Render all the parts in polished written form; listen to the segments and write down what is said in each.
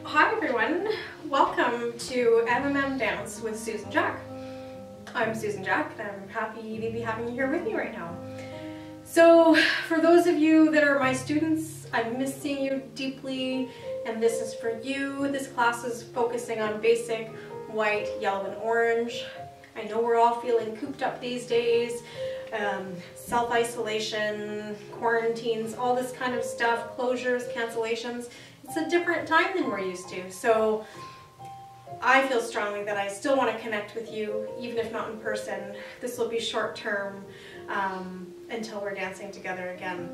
Hi everyone, welcome to MMM Dance with Susan Jack. I'm Susan Jack and I'm happy to be having you here with me right now. So for those of you that are my students, I'm missing you deeply and this is for you. This class is focusing on basic white, yellow, and orange. I know we're all feeling cooped up these days, self-isolation, quarantines, all this kind of stuff, closures, cancellations. It's a different time than we're used to. So I feel strongly that I still want to connect with you, even if not in person. This will be short term until we're dancing together again.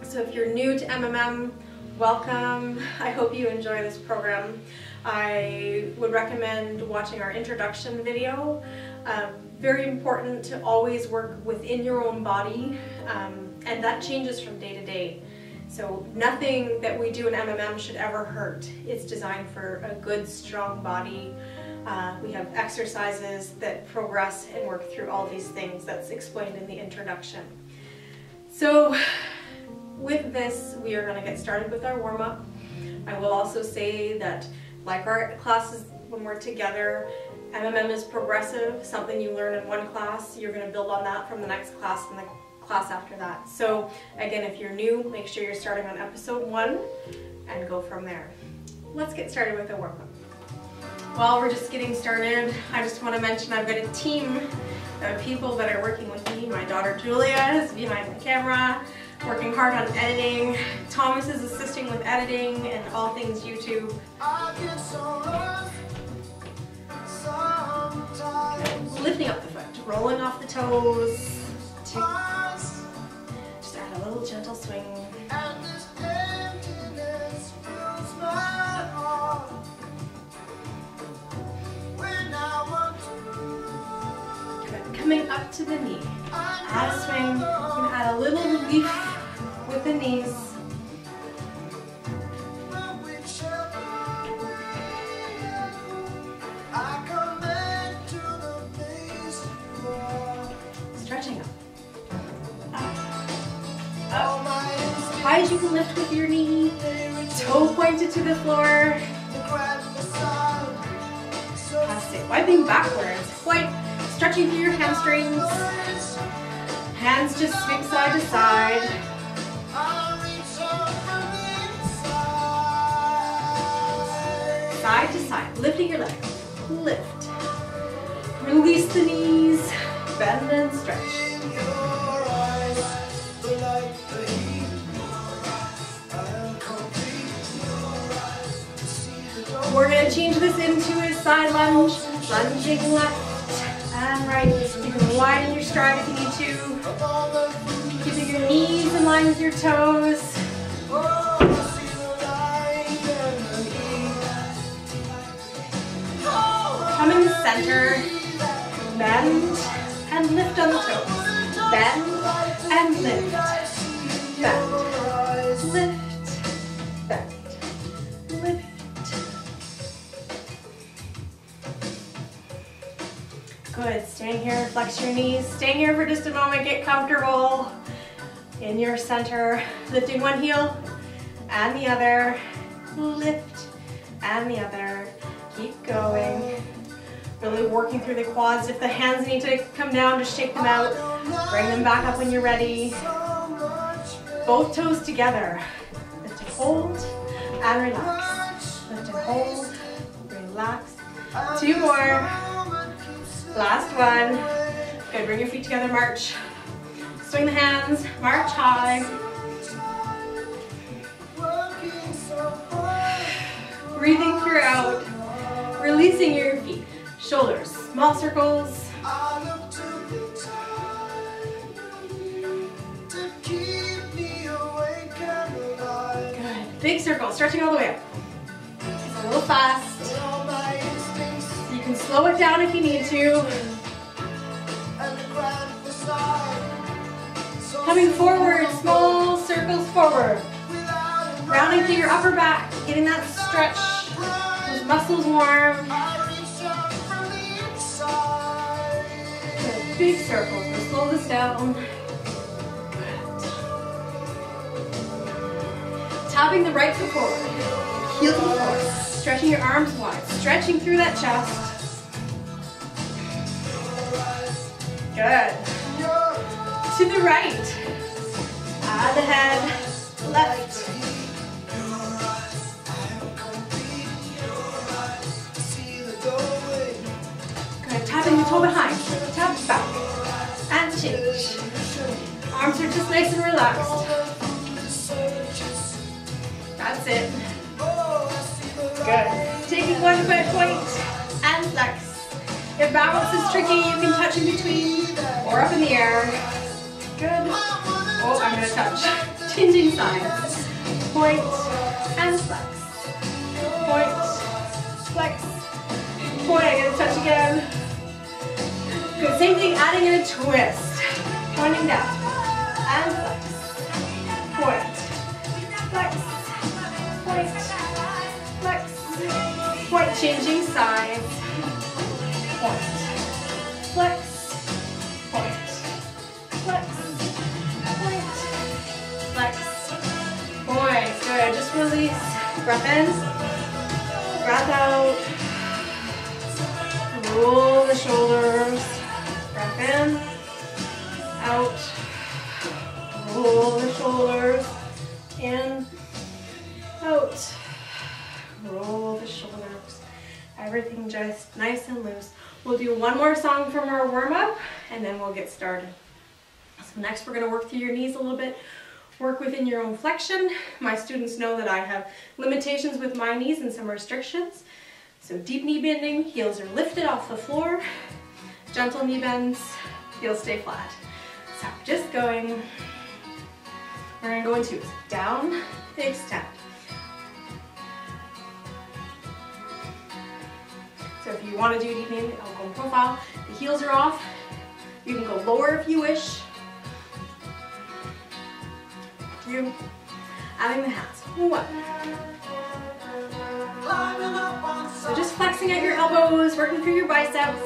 So if you're new to MMM, welcome. I hope you enjoy this program. I would recommend watching our introduction video. Very important to always work within your own body, and that changes from day to day. So nothing that we do in MMM should ever hurt. It's designed for a good, strong body. We have exercises that progress and work through all these things that's explained in the introduction. So with this, we are going to get started with our warm-up. I will also say that, like our classes when we're together, MMM is progressive. Something you learn in one class, you're going to build on that from the next class and the class after that. So again, if you're new, make sure you're starting on episode 1 and go from there. Let's get started with the warm-up. While we're just getting started, I just want to mention I've got a team of people that are working with me. My daughter Julia is behind the camera, working hard on editing. Thomas is assisting with editing and all things YouTube. Lifting up the foot, rolling off the toes. Just add a little gentle swing. Good. Coming up to the knee. Add a swing. You can add a little relief with the knees. Stretching up. Up. High as you can lift with your knee. Toe pointed to the floor. That's it. Wiping backwards. Quite stretching through your hamstrings. Hands just swing side to side. Side to side. Lifting your legs. Lift. Release the knees. Bend and stretch. We're going to change this into a side lunge, lunging left and right. You can widen your stride if you need to. Keeping your knees in line with your toes. Come in the center, bend and lift on the toes. Bend and lift. Bend, lift, bend, lift. Good, staying here, flex your knees. Staying here for just a moment, get comfortable in your center. Lifting one heel and the other. Lift and the other. Keep going. Really working through the quads. If the hands need to come down, just shake them out. Bring them back up when you're ready. Both toes together. Lift and hold and relax. Lift and hold, relax. 2 more. Last one. Good, bring your feet together, march. Swing the hands, march high. Breathing throughout, releasing your feet. Shoulders, small circles. Good, big circle, stretching all the way up. It's a little fast. You can slow it down if you need to. Coming forward, small circles forward. Rounding through your upper back, getting that stretch, those muscles warm. Good, big circles, we'll slow this down. Tapping the right foot forward, heel to the floor. stretching your arms wide, stretching through that chest. Good. To the right. The head, left. Good. Tapping the toe behind. Tap back. And change. Arms are just nice and relaxed. That's it. Good. Taking one foot point and flex. If balance is tricky, you can touch in between or up in the air. Good. Oh, I'm going to touch. Changing sides. Point and flex. Point, flex, point. I'm going to touch again. Good. Same thing, adding in a twist. Pointing down. And flex. Point. Flex. Point. Flex. Point. Changing sides. Point. Flex. Point. Flex. Point. Flex. Point. Good. Just release. Breath in. Breath out. Roll the shoulders. Breath in. Out. Roll the shoulders. In. Out. Roll the shoulders. Everything just nice and loose. We'll do one more song from our warm-up and then we'll get started. So next we're going to work through your knees a little bit. Work within your own flexion. My students know that I have limitations with my knees and some restrictions. So deep knee bending, heels are lifted off the floor. Gentle knee bends, heels stay flat. So just going, we're going to go into down, extend. So if you want to do deep knee, I'll go in profile. The heels are off. You can go lower if you wish. You adding the hands. 1. So just flexing at your elbows, working through your biceps.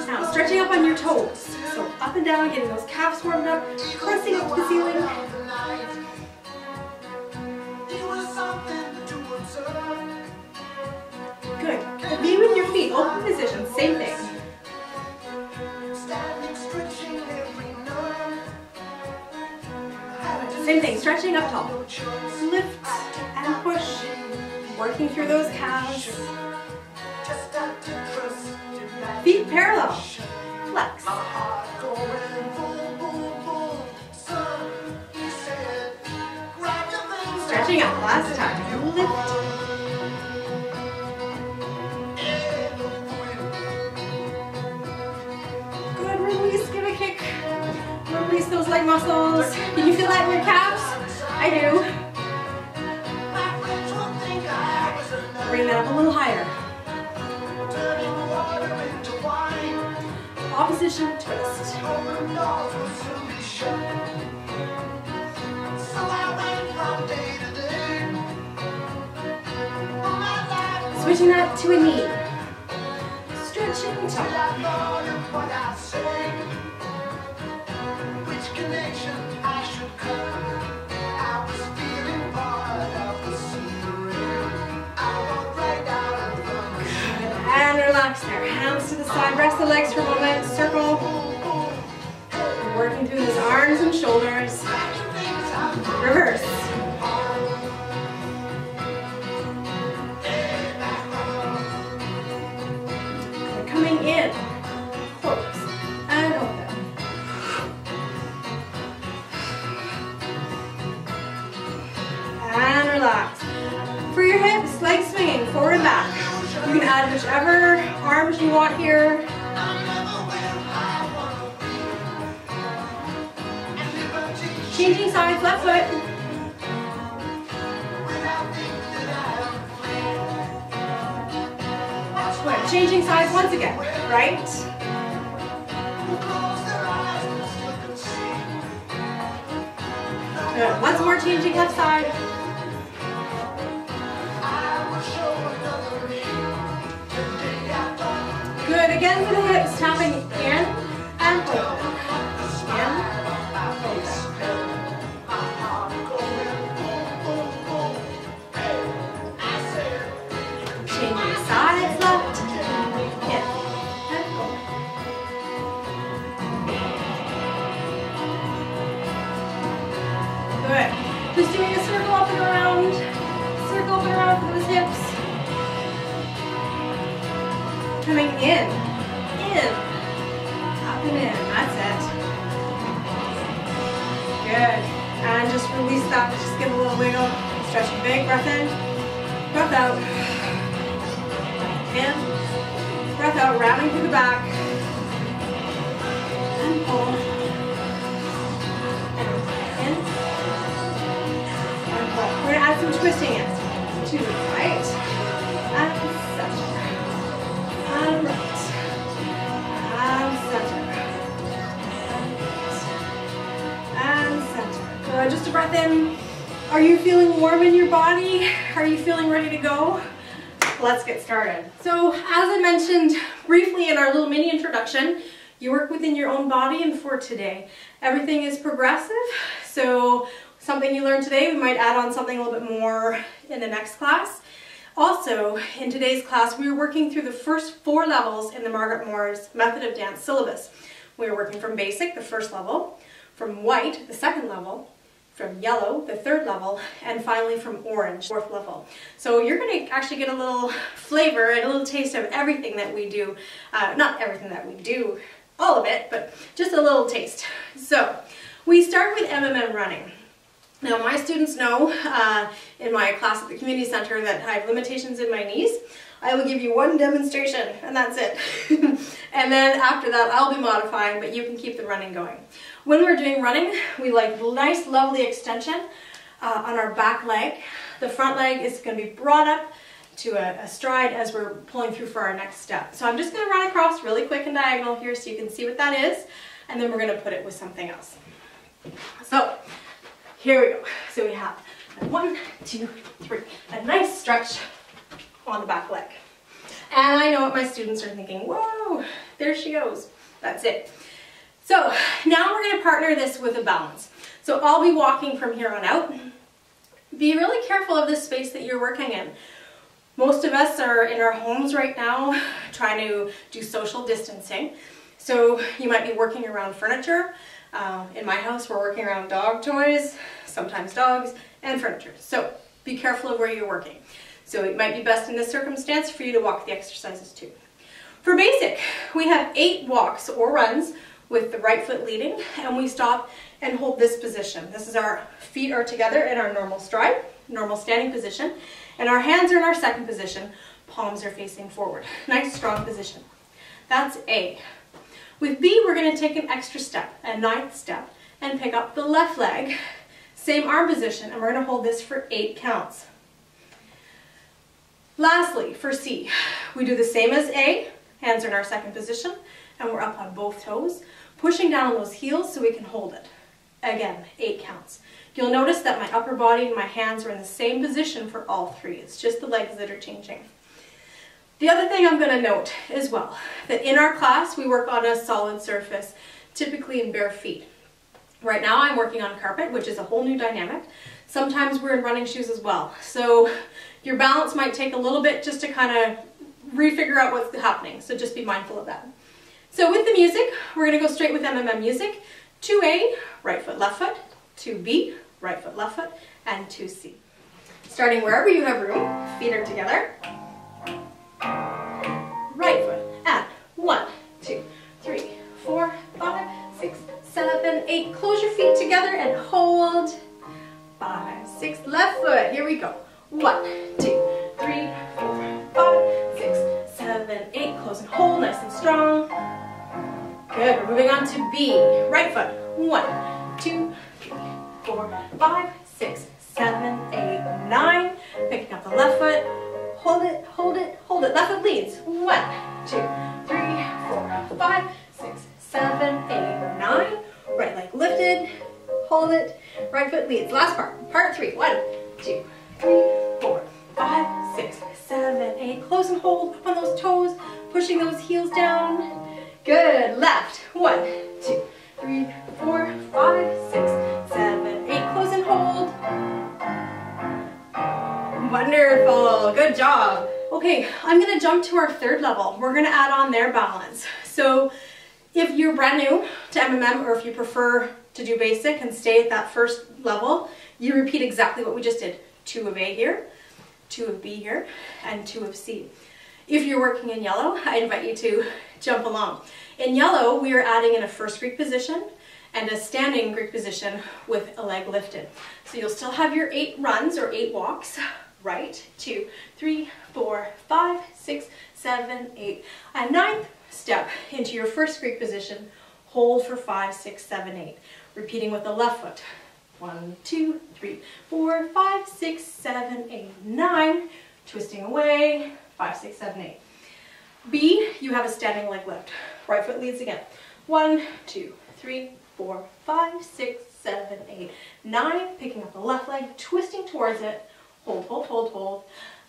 Now stretching up on your toes. So up and down, getting those calves warmed up, pressing up to the ceiling. Good. Be with your feet, open position, same thing. Same thing, stretching up tall. Lift and push, working through those calves. Feet parallel. Flex. Stretching up, last time. Lift. Good, release, give a kick. Release those leg muscles. Can you feel that in your calves? I do. Bring that up a little higher. Opposition twist. Switching that to a knee. Stretching top. And relax there. Hands to the side. Rest the legs for a moment. Circle. Working through those arms and shoulders. Reverse. Coming in. Close. And open. And relax. For your hips, legs swinging forward and back. You can add whichever arms you want here. Changing sides, left foot. Good. Changing sides once again, right? Good. Once more, changing left side. Good, again for the hips, tapping in and open. In, open. Changing sides, left, in, and pull. Good. Just doing a circle up and around for those hips. Coming in, up and in, that's it. Good. And just release that, just give a little wiggle. Stretching big, breath in, breath out. In, breath out, rounding through the back. And pull. And in. And pull. We're going to add some twisting in. To the right. And center. And right. And center. And center. Good. Just a breath in. Are you feeling warm in your body? Are you feeling ready to go? Let's get started. So as I mentioned briefly in our little mini introduction, you work within your own body, and for today, everything is progressive. So something you learned today, we might add on something a little bit more in the next class. Also, in today's class, we were working through the first 4 levels in the Margaret Moore's Method of Dance syllabus. We were working from basic, the first level, from white, the second level, from yellow, the 3rd level, and finally from orange, 4th level. So you're going to actually get a little flavor and a little taste of everything that we do. Not everything that we do, all of it, but just a little taste. So we start with MMM running. Now my students know in my class at the community center that I have limitations in my knees. I will give you one demonstration and that's it. And then after that I'll be modifying, but you can keep the running going. When we're doing running, we like nice lovely extension on our back leg. The front leg is going to be brought up to a stride as we're pulling through for our next step. So I'm just going to run across really quick and diagonal here so you can see what that is, and then we're going to put it with something else. So here we go. So we have 1, 2, 3, a nice stretch on the back leg. And I know what my students are thinking, whoa, there she goes. That's it. So now we're going to partner this with a balance. So I'll be walking from here on out. Be really careful of the space that you're working in. Most of us are in our homes right now trying to do social distancing. So you might be working around furniture. In my house we're working around dog toys, sometimes dogs, and furniture. So be careful of where you're working. So it might be best in this circumstance for you to walk the exercises too. For basic, we have 8 walks or runs with the right foot leading, and we stop and hold this position. This is our feet are together in our normal stride, normal standing position, and our hands are in our second position, palms are facing forward. Nice strong position. That's A. With B, we're going to take an extra step, a 9th step, and pick up the left leg, same arm position, and we're going to hold this for 8 counts. Lastly, for C, we do the same as A, hands are in our second position, and we're up on both toes, pushing down on those heels so we can hold it. Again, 8 counts. You'll notice that my upper body and my hands are in the same position for all 3. It's just the legs that are changing. The other thing I'm going to note as well, that in our class we work on a solid surface, typically in bare feet. Right now I'm working on carpet, which is a whole new dynamic. Sometimes we're in running shoes as well. So your balance might take a little bit just to kind of refigure out what's happening. So just be mindful of that. So with the music, we're going to go straight with MMM music. 2A, right foot, left foot. 2B, right foot, left foot. And 2C. Starting wherever you have room, feet are together. Right foot, and 1, 2, 3, 4, 5, 6, 7, 8. Close your feet together and hold. 5, 6, left foot, here we go. 1, 2, 3, 4, 5, 6, 7, 8. Close and hold, nice and strong. Good, we're moving on to B. Right foot, 1, 2, 3, 4, 5, 6, 7, 8, 9. Picking up the left foot. Hold it, hold it, hold it. Left foot leads. 1, 2, 3, 4, 5, 6, 7, 8, 9. Right leg lifted. Hold it. Right foot leads. Last part. Part 3. 1, 2, 3, 4, 5, 6, 7, 8. Close and hold. Up on those toes. Pushing those heels down. Good. Left. 1, 2, 3, 4, 5, 6, 7, 8. Close and hold. Wonderful. Good job. Okay, I'm gonna jump to our third level. We're gonna add on their balance. So if you're brand new to MMM, or if you prefer to do basic and stay at that first level, you repeat exactly what we just did. 2 of A here, 2 of B here, and 2 of C. If you're working in yellow, I invite you to jump along. In yellow, we are adding in a first Greek position and a standing Greek position with a leg lifted. So you'll still have your 8 runs or 8 walks. Right, 2, 3, 4, 5, 6, 7, 8, and 9th step into your first Greek position. Hold for 5, 6, 7, 8. Repeating with the left foot. 1, 2, 3, 4, 5, 6, 7, 8, 9. Twisting away. 5, 6, 7, 8. B, you have a standing leg lift. Right foot leads again. 1, 2, 3, 4, 5, 6, 7, 8, 9. Picking up the left leg, twisting towards it. Hold, hold, hold, hold.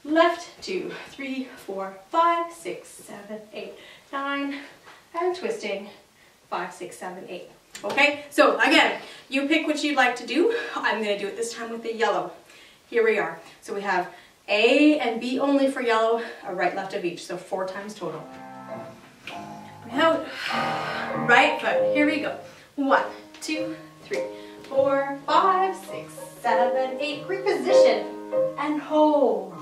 Left, 2, 3, 4, 5, 6, 7, 8, 9. And twisting. 5, 6, 7, 8. Okay, so again, you pick what you'd like to do. I'm going to do it this time with the yellow. Here we are. So we have A and B only for yellow, a right, left of each. So 4 times total. Out. Right foot. Here we go. 1, 2, 3, 4, 5, 6, 7, 8. Greek position. And hold.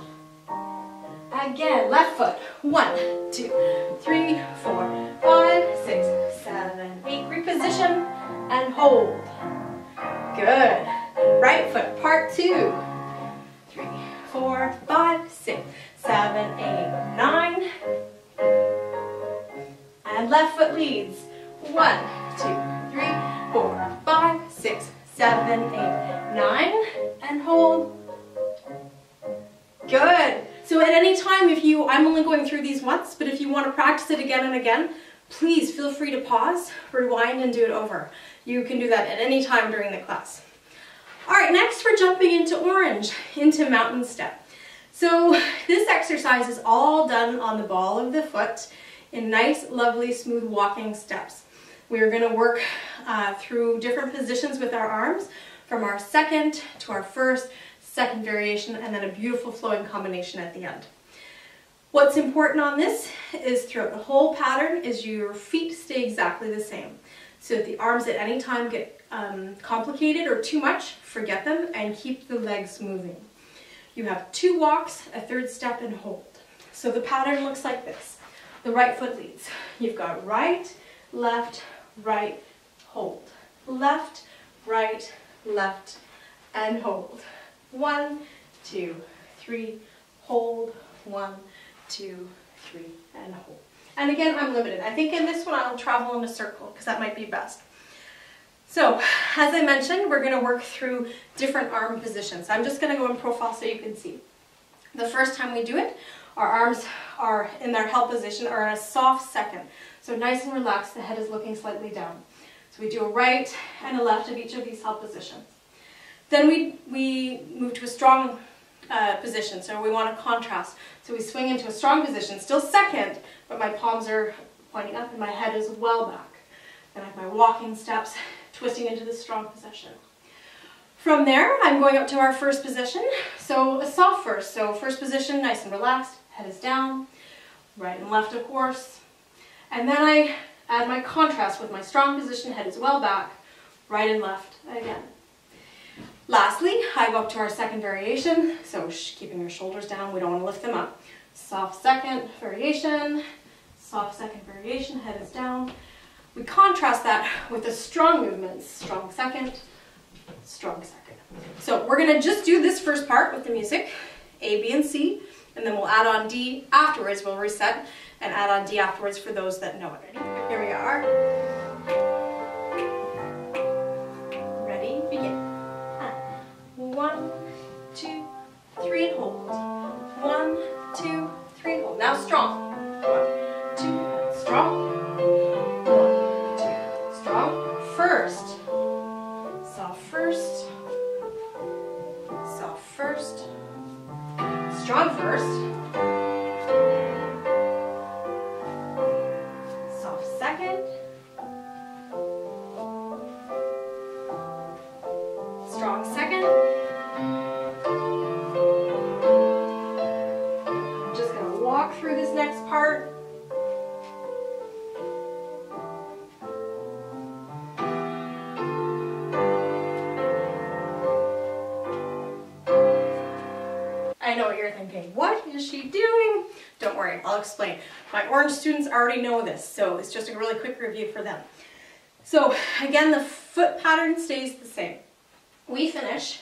Again, left foot. 1, 2, 3, 4, 5, 6, 7, 8. Greek position and hold. Good. Right foot, part 2. 3, 4, 5, 6, 7, 8, 9. And left foot leads. 1, 2, 3, 4, 5, 6, 7, 8, 9. And hold. Good. So at any time, I'm only going through these once, but if you want to practice it again and again, please feel free to pause, rewind, and do it over. You can do that at any time during the class. All right, next we're jumping into orange, into mountain step. So this exercise is all done on the ball of the foot in nice, lovely, smooth walking steps. We're going to work through different positions with our arms, from our second to our first, second variation, and then a beautiful flowing combination at the end. What's important on this is throughout the whole pattern is your feet stay exactly the same. So if the arms at any time get complicated or too much, forget them and keep the legs moving. You have 2 walks, a 3rd step, and hold. So the pattern looks like this. The right foot leads. You've got right, right, hold. Left, right, and hold. 1, 2, 3, hold. 1, 2, 3, and hold. And again, I'm limited. I think in this one I'll travel in a circle because that might be best. So, as I mentioned, we're going to work through different arm positions. I'm just going to go in profile so you can see. The first time we do it, our arms are in their held position or in a soft second. So nice and relaxed, the head is looking slightly down. So we do a right and a left of each of these held positions. Then we move to a strong position, so we want to contrast. So we swing into a strong position, still second, but my palms are pointing up and my head is well back. Then I have my walking steps, twisting into this strong position. From there, I'm going up to our first position, so a soft first. So first position, nice and relaxed, head is down, right and left of course. And then I add my contrast with my strong position, head is well back, right and left again. Lastly, I go up to our second variation, so keeping your shoulders down, we don't want to lift them up. Soft second variation, head is down. We contrast that with a strong movement, strong second. So we're going to just do this first part with the music, A, B, and C, and then we'll add on D afterwards, we'll reset, and add on D afterwards for those that know it. Here we are. Ready, begin. 1, 2, 3, and hold. 1, 2, 3, hold. Now strong. 1, 2, strong. 1, 2, strong. First. Soft first. Soft first. Strong first. Soft second. Strong second. through this next part. I know what you're thinking. What is she doing? Don't worry, I'll explain. My orange students already know this, so it's just a really quick review for them. So again, the foot pattern stays the same. We finish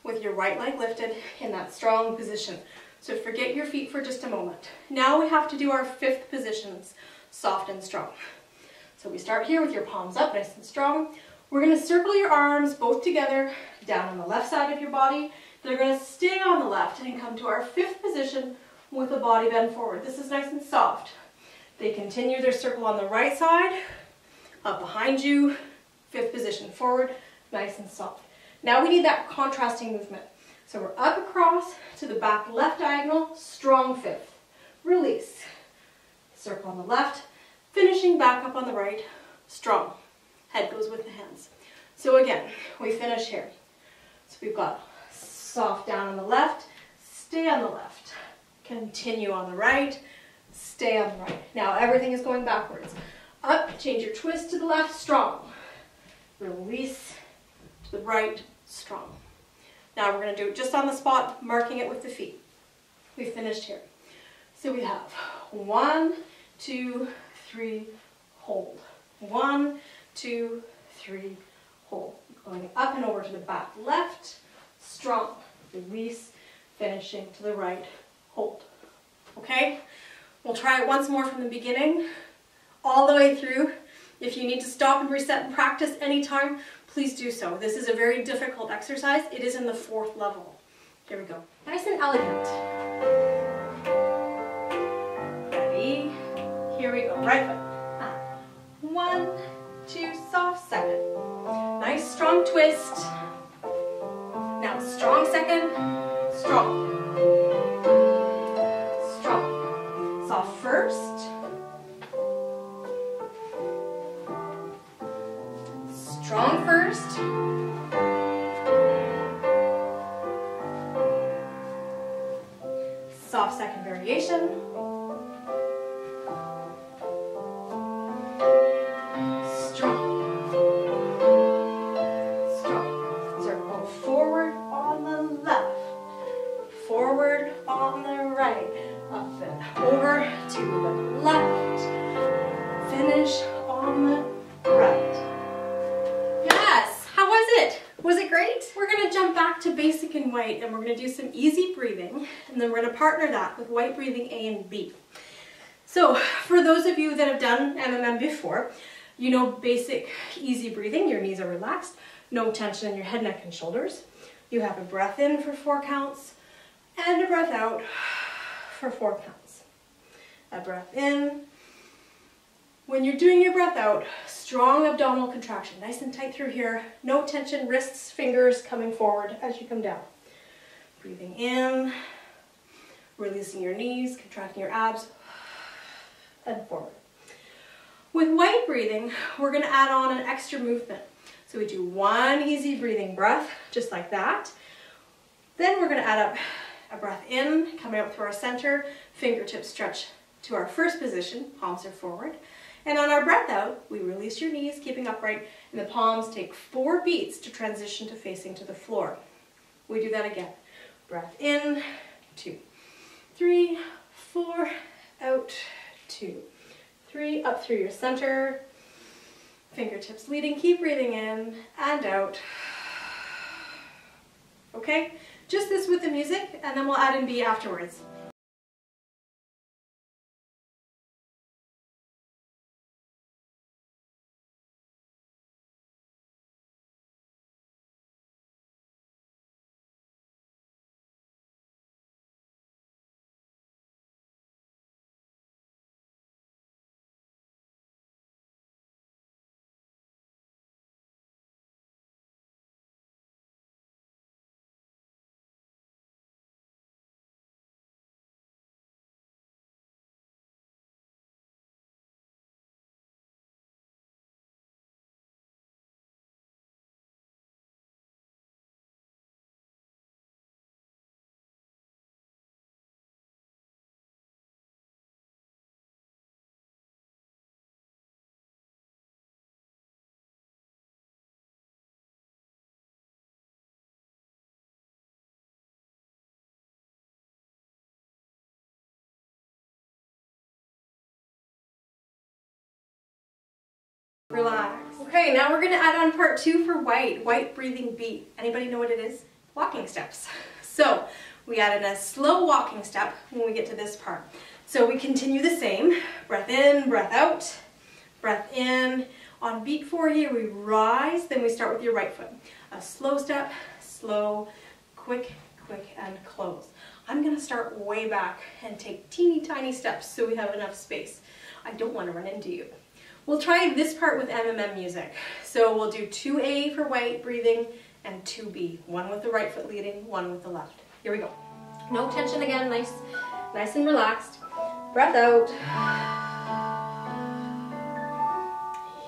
with your right leg lifted in that strong position. So forget your feet for just a moment. Now we have to do our 5th positions, soft and strong. So we start here with your palms up, nice and strong. We're going to circle your arms both together down on the left side of your body. They're going to stay on the left and come to our 5th position with the body bend forward. This is nice and soft. They continue their circle on the right side, up behind you, 5th position forward, nice and soft. Now we need that contrasting movement. So we're up across to the back left diagonal, strong 5th. Release. Circle on the left, finishing back up on the right, strong. Head goes with the hands. So again, we finish here. So we've got soft down on the left, stay on the left. Continue on the right, stay on the right. Now everything is going backwards. Up, change your twist to the left, strong. Release to the right, strong. Now we're going to do it just on the spot, marking it with the feet. We finished here. So we have 1, 2, 3, hold. 1, 2, 3, hold. Going up and over to the back left, strong. Release, finishing to the right, hold. Okay? We'll try it once more from the beginning, all the way through. If you need to stop and reset and practice anytime, please do so. This is a very difficult exercise. It is in the 4th level. Here we go. Nice and elegant. Ready? Here we go. Right foot. 1, 2, soft second. Nice strong twist. Now strong second, strong. Strong. Soft first. Strong first. Soft second variation. Strong. Strong. Circle forward on the left. Forward on the right. Up and over to the left. Finish on the right. Was it great? We're going to jump back to basic and white, and we're going to do some easy breathing, and then we're going to partner that with white breathing A and B. So for those of you that have done MMM before, you know basic easy breathing. Your knees are relaxed, no tension in your head, neck, and shoulders. You have a breath in for 4 counts and a breath out for 4 counts. A breath in. When you're doing your breath out, strong abdominal contraction, nice and tight through here, no tension, wrists, fingers coming forward as you come down. Breathing in, releasing your knees, contracting your abs, and forward. With white breathing, we're going to add on an extra movement. So we do 1 easy breathing breath, just like that. Then we're going to add up a breath in, coming up through our center, fingertips stretch to our first position, palms are forward. And on our breath out, we release your knees, keeping upright, and the palms take 4 beats to transition to facing to the floor. We do that again. Breath in, 2, 3, 4, out, 2, 3, up through your center, fingertips leading, keep breathing in and out. Okay? Just this with the music, and then we'll add in B afterwards. Relax. Okay, now we're gonna add on part 2 for white breathing beat. Anybody know what it is? Walking steps. So we added a slow walking step when we get to this part. So we continue the same. Breath in, breath out, breath in. On beat 4 here, we rise, then we start with your right foot. A slow step, slow, quick, and close. I'm gonna start way back and take teeny tiny steps so we have enough space. I don't wanna run into you. We'll try this part with MMM music. So we'll do 2A for white breathing and 2B. One with the right foot leading, one with the left. Here we go. No tension again, nice and relaxed. Breath out.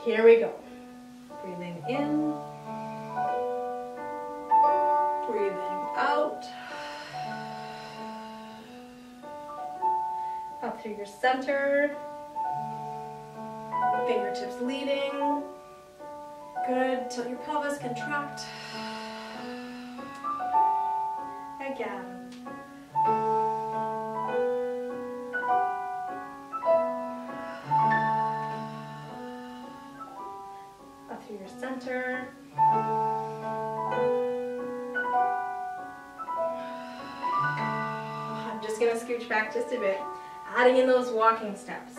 Here we go. Breathing in. Breathing out. Up through your center. Fingertips leading. Good, till your pelvis contract. Again. Up through your center. I'm just going to scooch back just a bit, adding in those walking steps.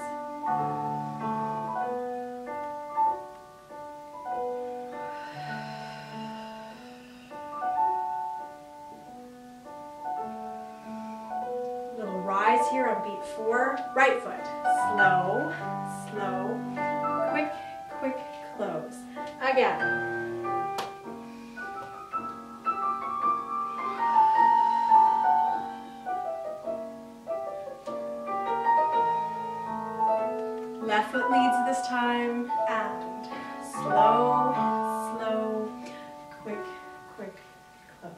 Here on beat 4, right foot, slow, quick, close. Again. Left foot leads this time, and slow, quick, close.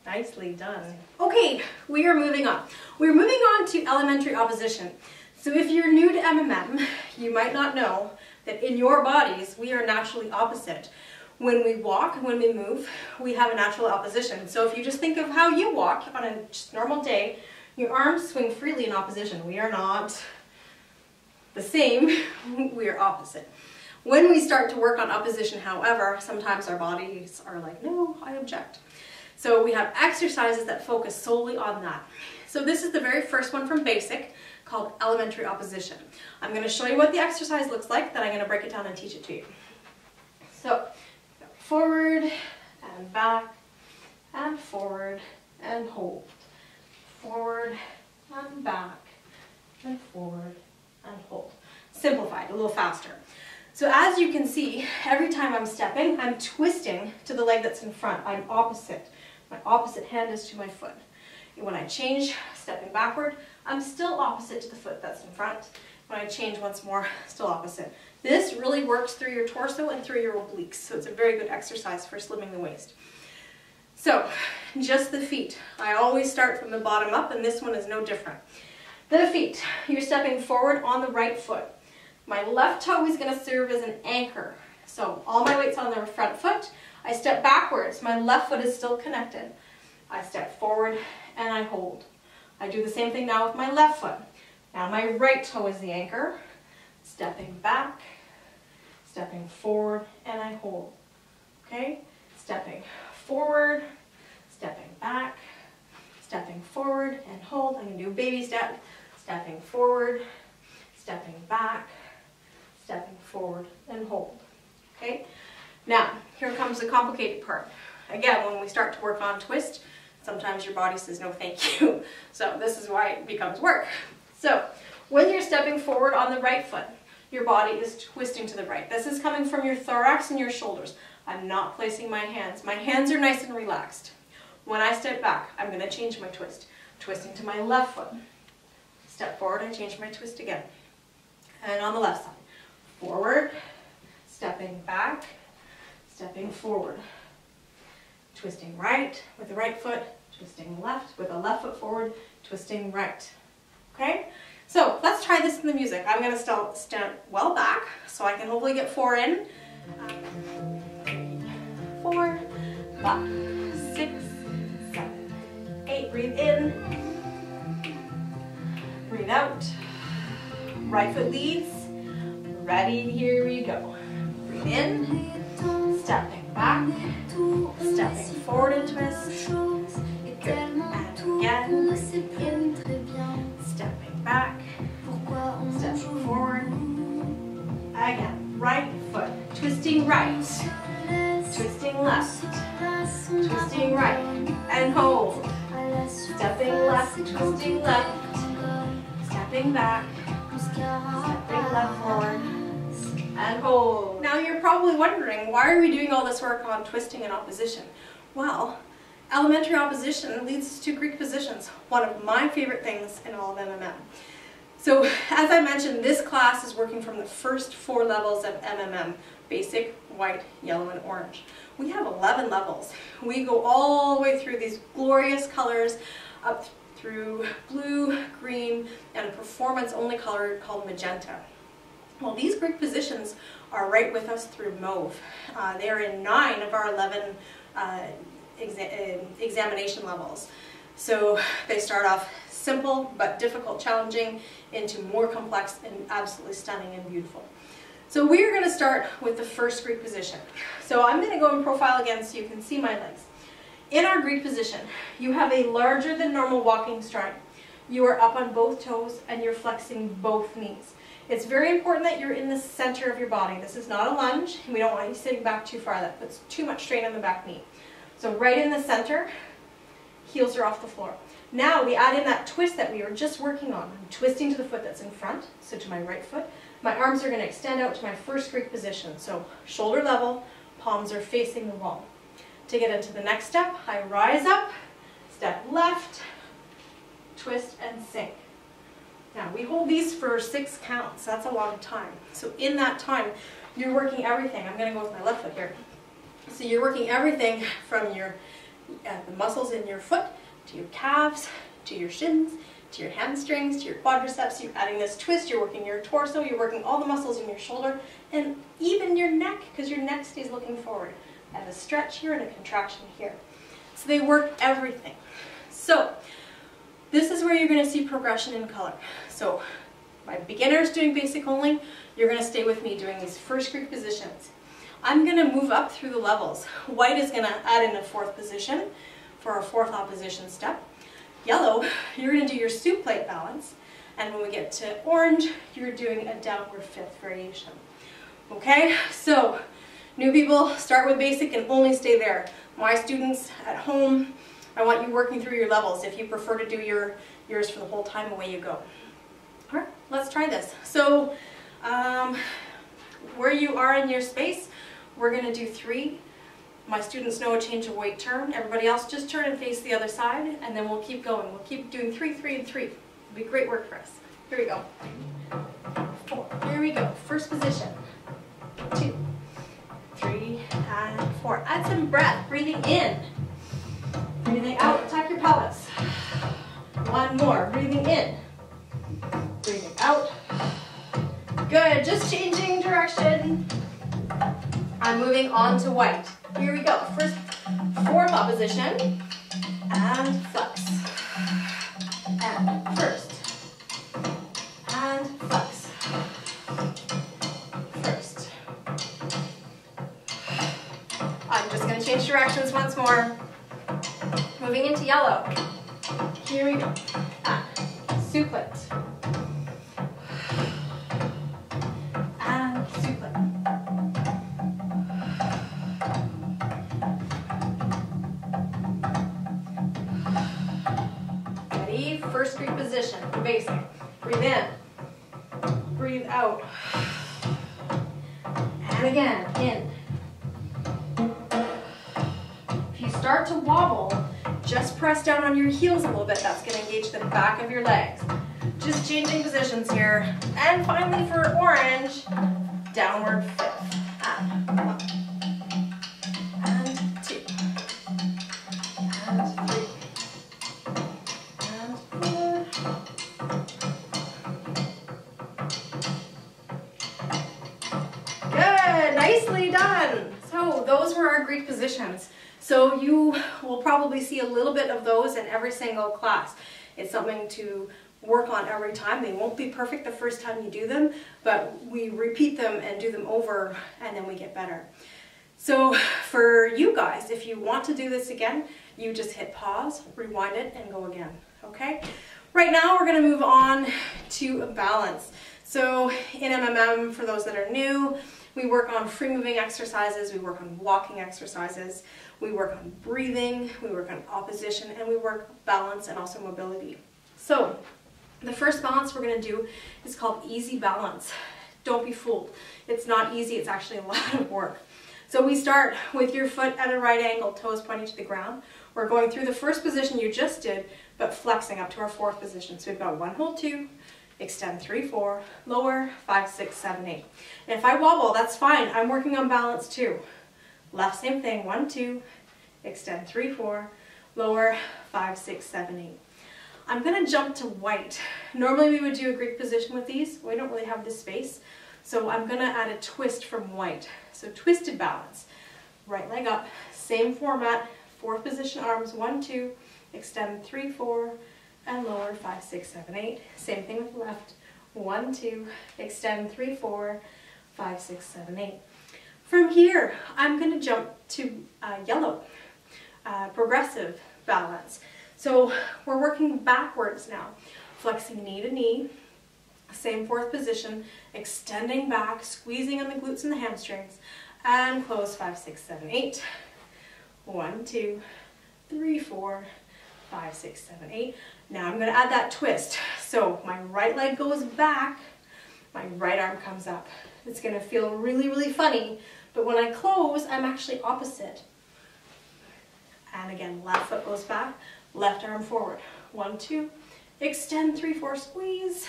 Nicely done. Okay, we are moving on. We're moving on to elementary opposition. So if you're new to MMM, you might not know that in your bodies, we are naturally opposite. When we walk, when we move, we have a natural opposition. So if you just think of how you walk on a just normal day, your arms swing freely in opposition. We are not the same, we are opposite. When we start to work on opposition, however, sometimes our bodies are like, no, I object. So we have exercises that focus solely on that. So this is the very first one from basic, called elementary opposition. I'm going to show you what the exercise looks like, then I'm going to break it down and teach it to you. So forward and back and forward and hold. Forward and back and forward and hold. Simplified, a little faster. So as you can see, every time I'm stepping, I'm twisting to the leg that's in front. I'm opposite. My opposite hand is to my foot. And when I change, stepping backward, I'm still opposite to the foot that's in front. When I change once more, still opposite. This really works through your torso and through your obliques, so it's a very good exercise for slimming the waist. So, just the feet. I always start from the bottom up, and this one is no different. The feet. You're stepping forward on the right foot. My left toe is going to serve as an anchor. So, all my weight's on the front foot. I step backwards. My left foot is still connected. I step forward and I hold. I do the same thing now with my left foot. Now my right toe is the anchor. Stepping back, stepping forward, and I hold. Okay? Stepping forward, stepping back, stepping forward, and hold. I'm going to do a baby step. Stepping forward, stepping back, stepping forward, and hold. Okay? Now, here comes the complicated part. Again, when we start to work on twist, sometimes your body says no thank you. So this is why it becomes work. So when you're stepping forward on the right foot, your body is twisting to the right. This is coming from your thorax and your shoulders. I'm not placing my hands. My hands are nice and relaxed. When I step back, I'm going to change my twist. Twisting to my left foot. Step forward and change my twist again. And on the left side. Forward, stepping back, stepping forward. Twisting right with the right foot, twisting left with the left foot forward, twisting right. Okay? So let's try this in the music. I'm going to stand well back so I can hopefully get 4 in. 4, 5, 6, 7, 8. Breathe in. Breathe out. Right foot leads. Ready, here we go. Breathe in, stepping back, stepping forward and twist. Good. And again, breathe in, stepping back, stepping forward. Again, right foot, twisting right, twisting left, twisting right, and hold. Stepping left, twisting left, stepping back, stepping left forward, and hold. Now you're probably wondering, why are we doing all this work on twisting and opposition? Well, elementary opposition leads us to Greek positions, one of my favorite things in all of MMM. So as I mentioned, this class is working from the first 4 levels of MMM, basic, white, yellow, and orange. We have 11 levels. We go all the way through these glorious colors up through blue, green, and a performance-only color called magenta. Well, these Greek positions are right with us through mauve. They are in 9 of our 11 examination levels. So they start off simple but difficult, challenging, into more complex and absolutely stunning and beautiful. So we are going to start with the first Greek position. So I'm going to go in profile again so you can see my legs. In our Greek position, you have a larger than normal walking stride. You are up on both toes and you're flexing both knees. It's very important that you're in the center of your body. This is not a lunge. We don't want you sitting back too far. That puts too much strain on the back knee. So right in the center, heels are off the floor. Now we add in that twist that we were just working on. I'm twisting to the foot that's in front, so to my right foot. My arms are going to extend out to my first Greek position. So shoulder level, palms are facing the wall. To get into the next step, I rise up, step left, twist and sink. Now we hold these for 6 counts. That's a long time. So in that time, you're working everything. I'm going to go with my left foot here. So you're working everything from your the muscles in your foot, to your calves, to your shins, to your hamstrings, to your quadriceps. You're adding this twist, you're working your torso, you're working all the muscles in your shoulder, and even your neck, because your neck stays looking forward. I have a stretch here and a contraction here. So they work everything. So this is where you're going to see progression in color. So my beginners doing basic only, you're going to stay with me doing these first Greek positions. I'm going to move up through the levels. White is going to add in a 4th position for our 4th opposition step. Yellow, you're going to do your soup plate balance. And when we get to orange, you're doing a downward 5th variation. Okay, so new people start with basic and only stay there. My students at home, I want you working through your levels. If you prefer to do yours for the whole time, away you go. All right, let's try this. So where you are in your space, we're going to do 3. My students know a change of weight turn. Everybody else just turn and face the other side, and then we'll keep going. We'll keep doing 3, 3, and 3. It'll be great work for us. Here we go. 4. Here we go. First position. 2, 3, and 4. Add some breath. Breathing in. Breathing out. Tuck your pelvis. 1 more. Breathing in. Breathing out. Good. Just changing direction. I'm moving on to white. Here we go. First 4th opposition. And flex. And first. And flex. First. I'm just going to change directions once more. Moving into yellow. Here we go. And suplet. And suplet. Ready? First Greek position. Basic. Breathe in. Breathe out. And again, in. If you start to wobble, just press down on your heels a little bit. That's going to engage the back of your legs. Just changing positions here. And finally for orange, downward 5th. And 1. And 2. And 3. And 4. Good. Nicely done. So those were our Greek positions. So you will probably see a little bit of those in every single class. It's something to work on every time. They won't be perfect the first time you do them, but we repeat them and do them over, and then we get better. So for you guys, if you want to do this again, you just hit pause, rewind it, and go again, okay? Right now we're gonna move on to balance. So in MMM, for those that are new, we work on free moving exercises, we work on walking exercises, we work on breathing, we work on opposition, and we work balance and also mobility. So the first balance we're going to do is called easy balance. Don't be fooled. It's not easy, it's actually a lot of work. So we start with your foot at a right angle, toes pointing to the ground. We're going through the first position you just did, but flexing up to our fourth position. So we've got 1, hold 2, extend 3, 4, lower 5, 6, 7, 8. And if I wobble, that's fine. I'm working on balance too. Left, same thing, 1, 2, extend 3, 4, lower 5, 6, 7, 8. I'm going to jump to white. Normally we would do a Greek position with these. We don't really have the space. So I'm going to add a twist from white. So twisted balance. Right leg up, same format, fourth position arms, 1, 2, extend 3, 4, and lower 5, 6, 7, 8. Same thing with left, 1, 2, extend 3, 4, 5, 6, 7, 8. From here, I'm going to jump to yellow, progressive balance. So we're working backwards now, flexing knee to knee, same fourth position, extending back, squeezing on the glutes and the hamstrings, and close 5, 6, 7, 8. 1, 2, 3, 4, 5, 6, 7, 8. Now I'm going to add that twist. So my right leg goes back, my right arm comes up. It's going to feel really, really funny, but when I close, I'm actually opposite. And again, left foot goes back, left arm forward. 1, 2, extend 3, 4, squeeze,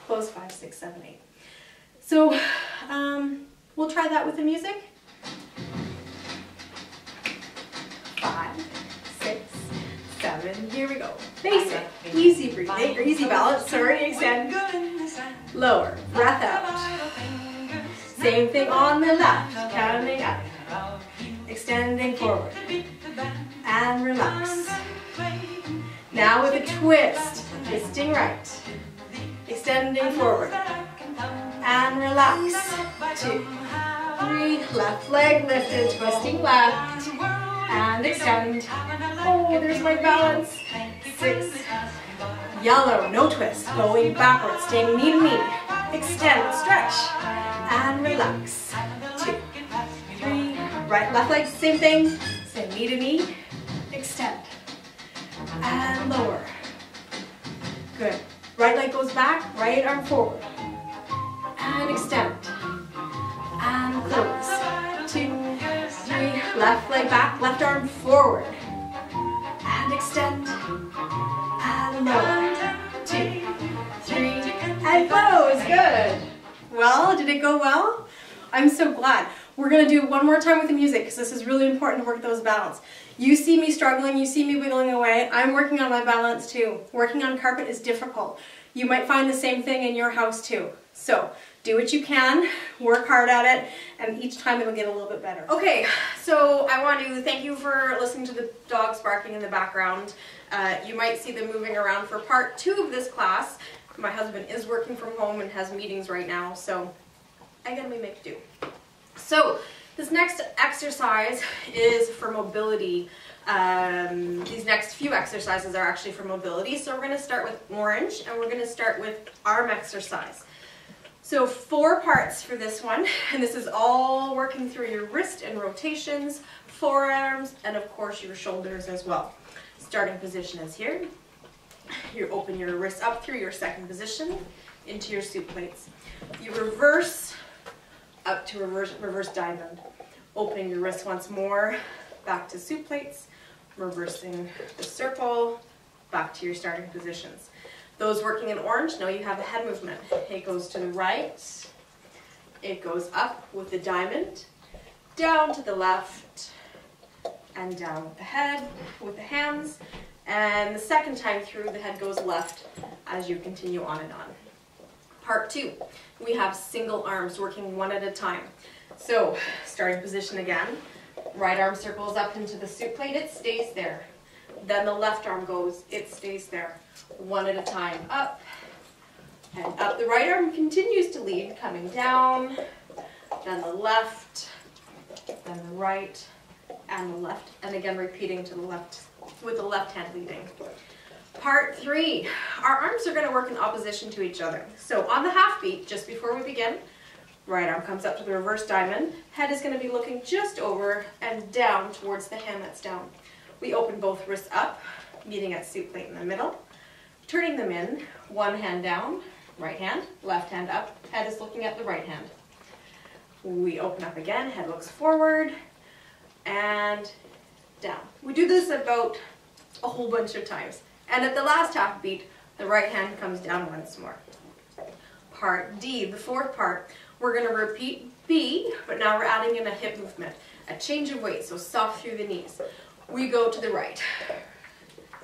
close 5, 6, 7, 8. So we'll try that with the music. 5, 6, 7, here we go. Basic, easy breathing, or easy balance, sorry, extend, lower, breath out. Same thing on the left, counting up, extending forward, and relax. Now with a twist, twisting right, extending forward, and relax. 2, 3, left leg lifted, twisting left, and extend. Oh, there's my balance. 6, yellow, no twist, going backwards, staying knee to knee, extend, stretch, and relax. 2, 3, right, left leg, same thing, same knee to knee, extend, and lower. Good. Right leg goes back, right arm forward, and extend, and close. 2, 3, left leg back, left arm forward, and extend, and lower. 2, 3, and close. Good. Well, did it go well? I'm so glad. We're going to do one more time with the music because this is really important to work those balance. You see me struggling, you see me wiggling away. I'm working on my balance too. Working on carpet is difficult. You might find the same thing in your house too. So do what you can, work hard at it, and each time it'll get a little bit better. Okay, so I want to thank you for listening to the dogs barking in the background. You might see them moving around for part 2 of this class. My husband is working from home and has meetings right now, so again, we make do. So this next exercise is for mobility. These next few exercises are actually for mobility. So we're going to start with orange, and we're going to start with arm exercise. So 4 parts for this one, and this is all working through your wrist and rotations, forearms, and of course your shoulders as well. Starting position is here. You open your wrists up through your second position into your soup plates. You reverse up to reverse diamond. Opening your wrists once more, back to soup plates, reversing the circle, back to your starting positions. Those working in orange know you have a head movement. It goes to the right, it goes up with the diamond, down to the left, and down with the head, with the hands, and the second time through the head goes left as you continue on and on. Part 2, we have single arms working one at a time. So, starting position again, right arm circles up into the soup plate, it stays there. Then the left arm goes, it stays there. One at a time, up and up. The right arm continues to lead, coming down, then the left, then the right, and the left. And again, repeating to the left with the left hand leading. Part 3, our arms are going to work in opposition to each other. So on the half beat, just before we begin, right arm comes up to the reverse diamond. Head is going to be looking just over and down towards the hand that's down. We open both wrists up, meeting at soup plate in the middle. Turning them in, one hand down, right hand, left hand up. Head is looking at the right hand. We open up again, head looks forward, and down. We do this about a whole bunch of times. And at the last half beat, the right hand comes down once more. Part D, the fourth part, we're going to repeat B, but now we're adding in a hip movement, a change of weight, so soft through the knees. We go to the right,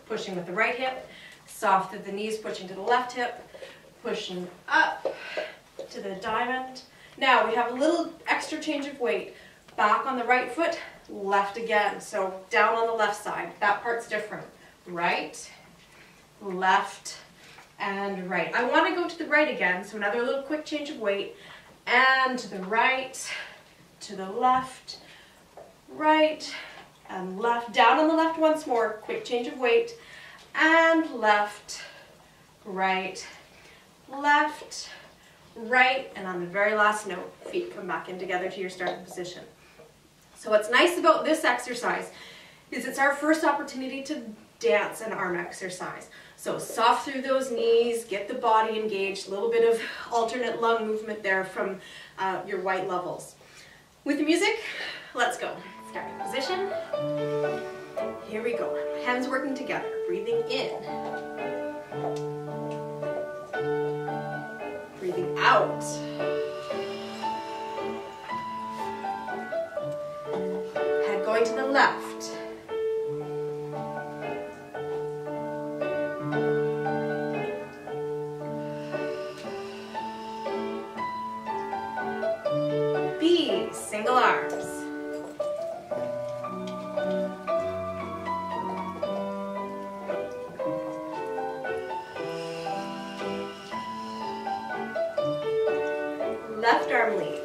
pushing with the right hip, soft through the knees, pushing to the left hip, pushing up to the diamond. Now we have a little extra change of weight, back on the right foot, left again, so down on the left side. That part's different. Right, left, and right. I want to go to the right again, so another little quick change of weight, and to the right, to the left, right, and left. Down on the left once more, quick change of weight, and left, right, left, right, and on the very last note, feet come back in together to your starting position. So what's nice about this exercise is it's our first opportunity to dance an arm exercise. So soft through those knees, get the body engaged, a little bit of alternate lung movement there from your white levels. With the music, let's go. Starting position. Here we go. Hands working together, breathing in. Breathing out. Head going to the left. B, single arms. Left arm leads.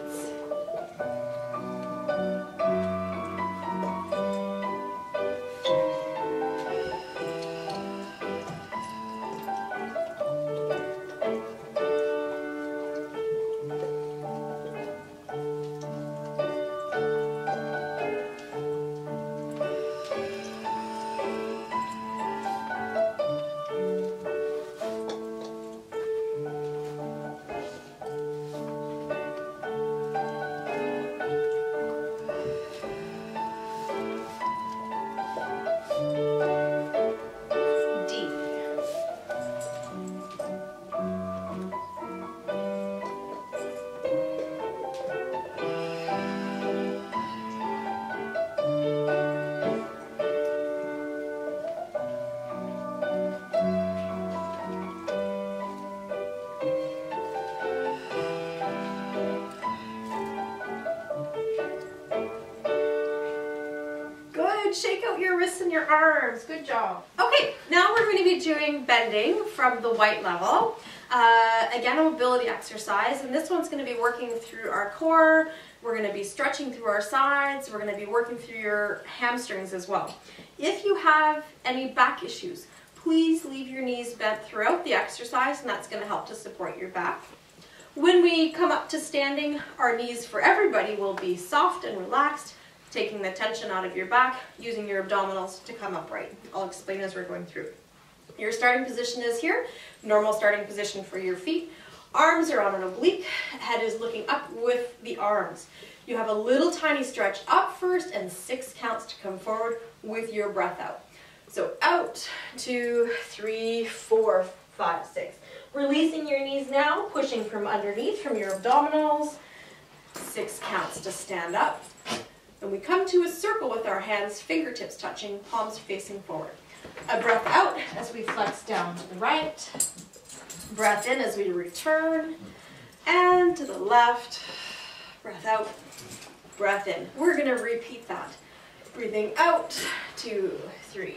Shake out your wrists and your arms. Good job. Okay, now we're going to be doing bending from the white level. Again, a mobility exercise, and this one's going to be working through our core. We're going to be stretching through our sides. We're going to be working through your hamstrings as well. If you have any back issues, please leave your knees bent throughout the exercise, and that's going to help to support your back. When we come up to standing, our knees for everybody will be soft and relaxed, taking the tension out of your back, using your abdominals to come upright. I'll explain as we're going through. Your starting position is here, normal starting position for your feet. Arms are on an oblique, head is looking up with the arms. You have a little tiny stretch up first and 6 counts to come forward with your breath out. So out, 2, 3, 4, 5, 6. Releasing your knees now, pushing from underneath from your abdominals. 6 counts to stand up. And we come to a circle with our hands, fingertips touching, palms facing forward. A breath out as we flex down to the right. Breath in as we return. And to the left. Breath out. Breath in. We're going to repeat that Breathing out, 2, 3,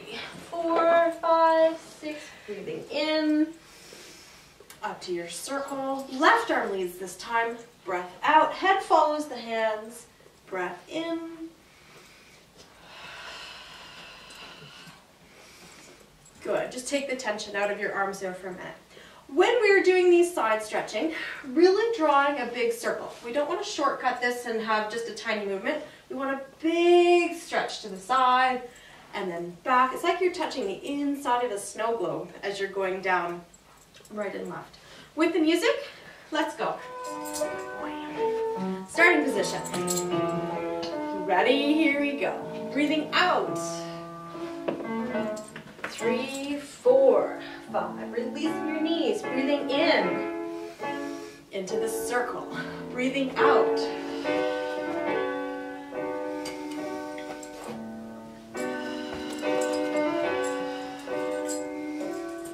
4, 5, 6. Breathing in, up to your circle. Left arm leads this time. Breath out, head follows the hands. Breath in. Good, just take the tension out of your arms there for a minute. When we're doing these side stretching, really drawing a big circle. We don't want to shortcut this and have just a tiny movement. We want a big stretch to the side and then back. It's like you're touching the inside of a snow globe as you're going down right and left. With the music, let's go. Starting position. Ready? Here we go. Breathing out. 3, 4, 5. Releasing your knees. Breathing in. Into the circle. Breathing out.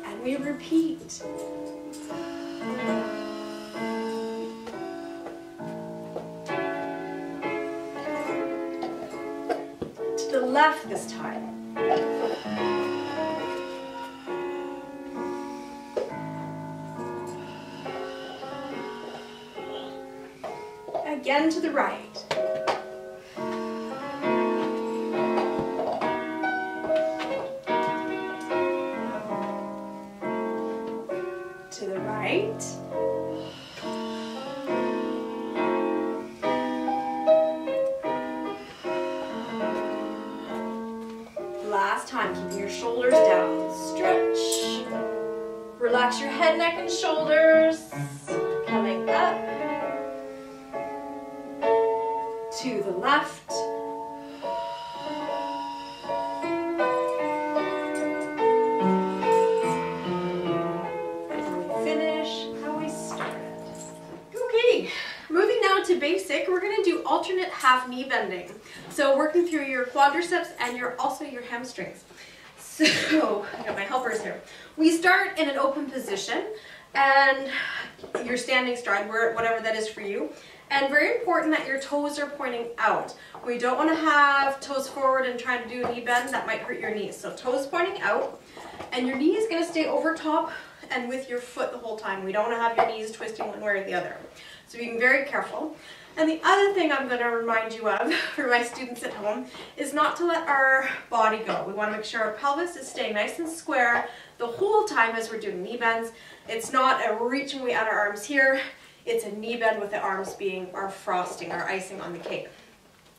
And we repeat. To the left this time. Again to the right. To the right. Last time, keeping your shoulders down. Stretch. Relax your head, neck, and shoulders. Coming up. To the left. And when we finish, how we started. Okay, moving now to basic, we're going to do alternate half knee bending. So working through your quadriceps and also your hamstrings. So, I got my helpers here. We start in an open position and you're standing stride, whatever that is for you. And very important that your toes are pointing out. We don't want to have toes forward and try to do a knee bend. That might hurt your knees. So toes pointing out, and your knee is going to stay over top and with your foot the whole time. We don't want to have your knees twisting one way or the other. So being very careful. And the other thing I'm going to remind you of for my students at home is not to let our body go. We want to make sure our pelvis is staying nice and square the whole time as we're doing knee bends. It's not a reaching way out our arms here. It's a knee bend with the arms being our frosting, our icing on the cake.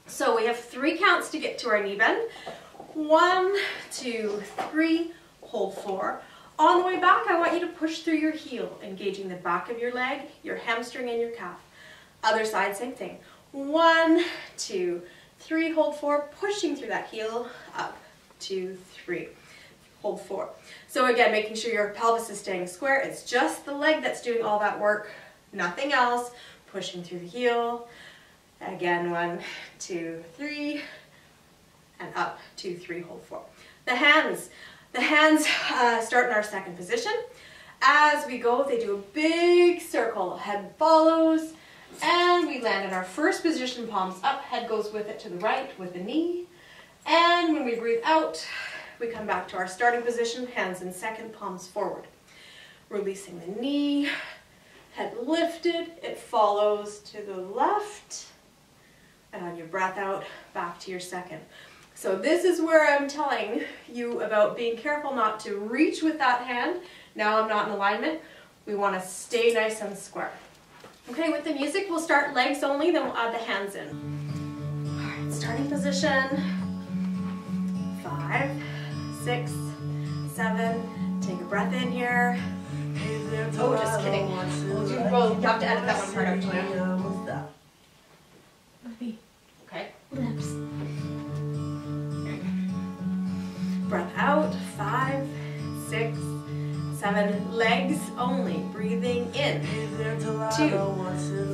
So we have 3 counts to get to our knee bend. 1, 2, 3, hold 4. On the way back, I want you to push through your heel, engaging the back of your leg, your hamstring, and your calf. Other side, same thing. 1, 2, 3, hold 4, pushing through that heel, up, 2, 3, hold 4. So again, making sure your pelvis is staying square. It's just the leg that's doing all that work. Nothing else. Pushing through the heel. Again, 1, 2, 3, and up, 2, 3, hold 4. The hands start in our second position. As we go, they do a big circle. Head follows, and we land in our first position, palms up. Head goes with it to the right with the knee. And when we breathe out, we come back to our starting position, hands in second, palms forward. Releasing the knee. Head lifted, it follows to the left, and on your breath out, back to your second. So this is where I'm telling you about being careful not to reach with that hand. Now I'm not in alignment. We want to stay nice and square. Okay, with the music, we'll start legs only, then we'll add the hands in. All right, starting position. 5, 6, 7. Take a breath in here. Oh, just kidding. We'll have to edit that one part out, Julia. Okay. Lips. Breath out. 5, 6, 7. Legs only. Breathing in. 2,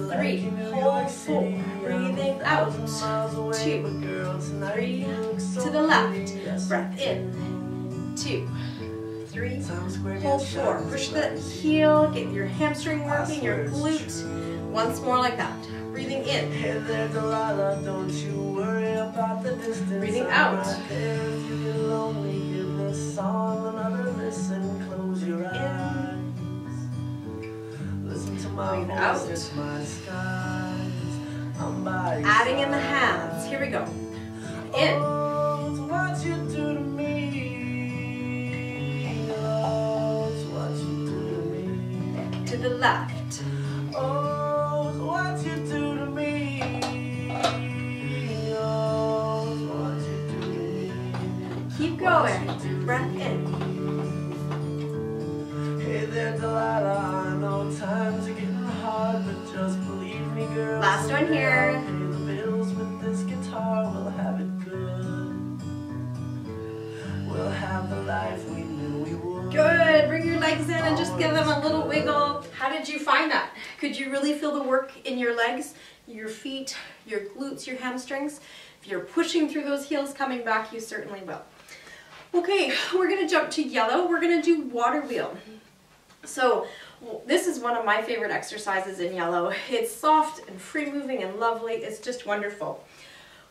3. Hold 4. Breathing out. 2, 3. To the left. Breath in. 2, 3, hold 4. Push the heel, get your hamstring working, your glute. Once more like that. Breathing in. Hey there, Delilah, don't you worry about the distance. Breathing out. Right there. If you get lonely, give this song another listen. Close your eyes. Listen to my Breathe voice, out. it's my skies. I'm by your Adding in the side. hands. Here we go. In. Oh, it's what you do to me. Oh, it's what you do to me. To the left. Oh, it's what you do to me. Oh, it's what you do to me. Keep going. Breath in. Hey there, Delilah, I know times are getting hard, but just believe me, girl. Last one here. I'll pay the bills with this guitar, we'll have it good. We'll have the life we knew we would. Good. Bring your legs in and just give them a little wiggle. How did you find that? Could you really feel the work in your legs, your feet, your glutes, your hamstrings? If you're pushing through those heels coming back, you certainly will. Okay, we're going to jump to yellow. We're going to do water wheel. So this is one of my favorite exercises in yellow. It's soft and free moving and lovely. It's just wonderful.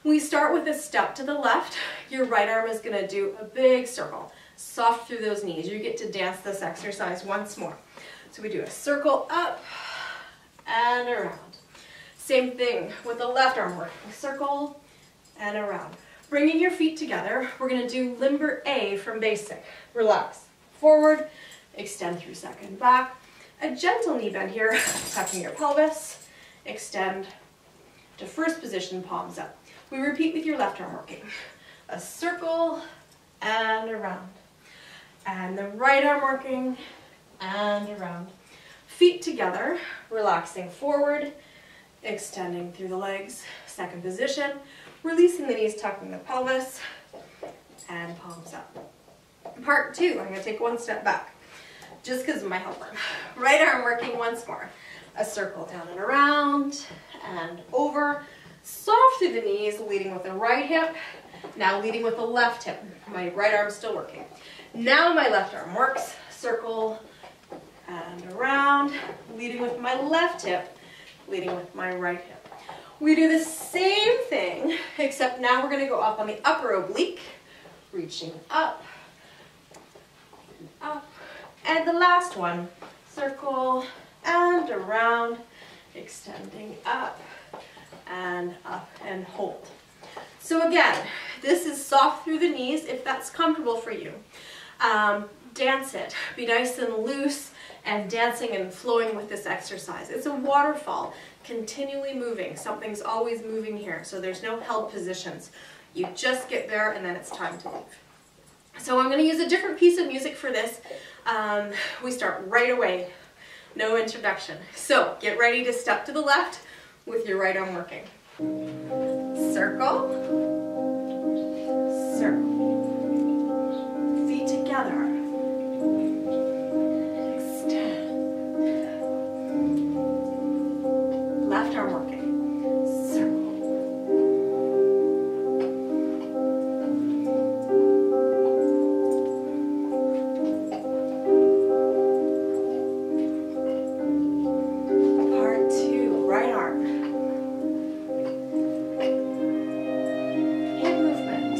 We start with a step to the left. Your right arm is going to do a big circle, soft through those knees. You get to dance this exercise once more. So we do a circle up and around. Same thing with the left arm working. Circle and around. Bringing your feet together, we're going to do limber A from basic. Relax. Forward, extend through second back. A gentle knee bend here, tucking your pelvis. Extend to first position, palms up. We repeat with your left arm working. A circle and around. And the right arm working and around. Feet together, relaxing forward, extending through the legs. Second position, releasing the knees, tucking the pelvis, and palms up. Part two, I'm going to take one step back, just because of my helper. Right arm working once more. A circle down and around, and over. Soft through the knees, leading with the right hip. Now leading with the left hip. My right arm's still working. Now my left arm works. Circle and around, leading with my left hip, leading with my right hip. We do the same thing, except now we're going to go up on the upper oblique, reaching up, up, and the last one, circle and around, extending up and hold. So again, this is soft through the knees if that's comfortable for you. Dance it. Be nice and loose and dancing and flowing with this exercise. It's a waterfall, continually moving. Something's always moving here, so there's no held positions. You just get there and then it's time to leave. So I'm going to use a different piece of music for this. We start right away. No introduction. So get ready to step to the left with your right arm working. Circle, circle. Feet together. Extend. Left arm working. Circle. Part two, right arm. Hip movement.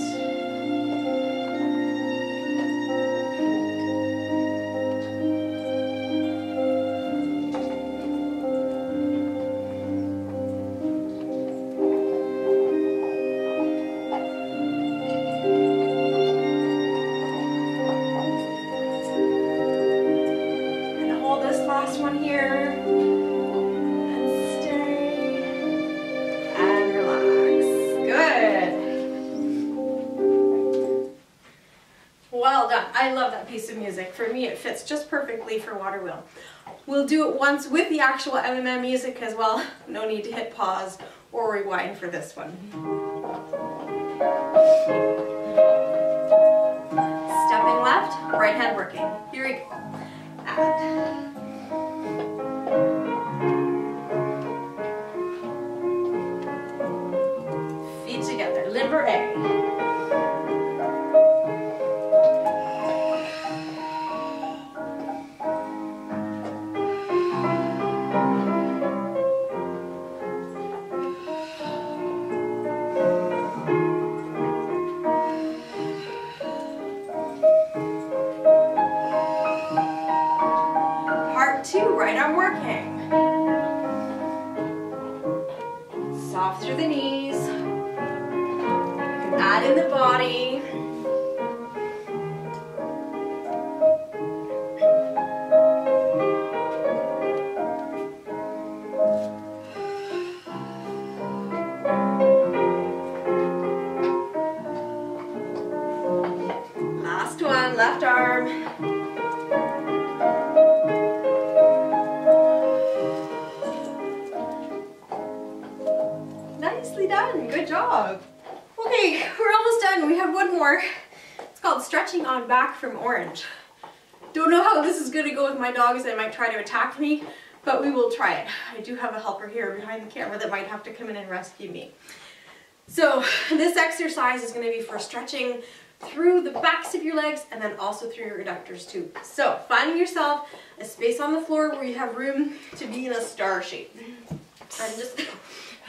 And hold this last one here. And stay. And relax. Good. Well done. I love that piece of music. For me, it fits just perfectly for water wheel. We'll do it once with the actual MMM music as well. No need to hit pause or rewind for this one. Stepping left, right hand working. Here we go. And feet together. Limber A. up through the knees. Add in the body. Last one, left arm. Nicely done, good job. Okay, we're almost done. We have one more. It's called stretching on back from orange. Don't know how this is going to go with my dogs. They might try to attack me, but we will try it. I do have a helper here behind the camera that might have to come in and rescue me. So this exercise is going to be for stretching through the backs of your legs and then also through your adductors too. So finding yourself a space on the floor where you have room to be in a star shape. And just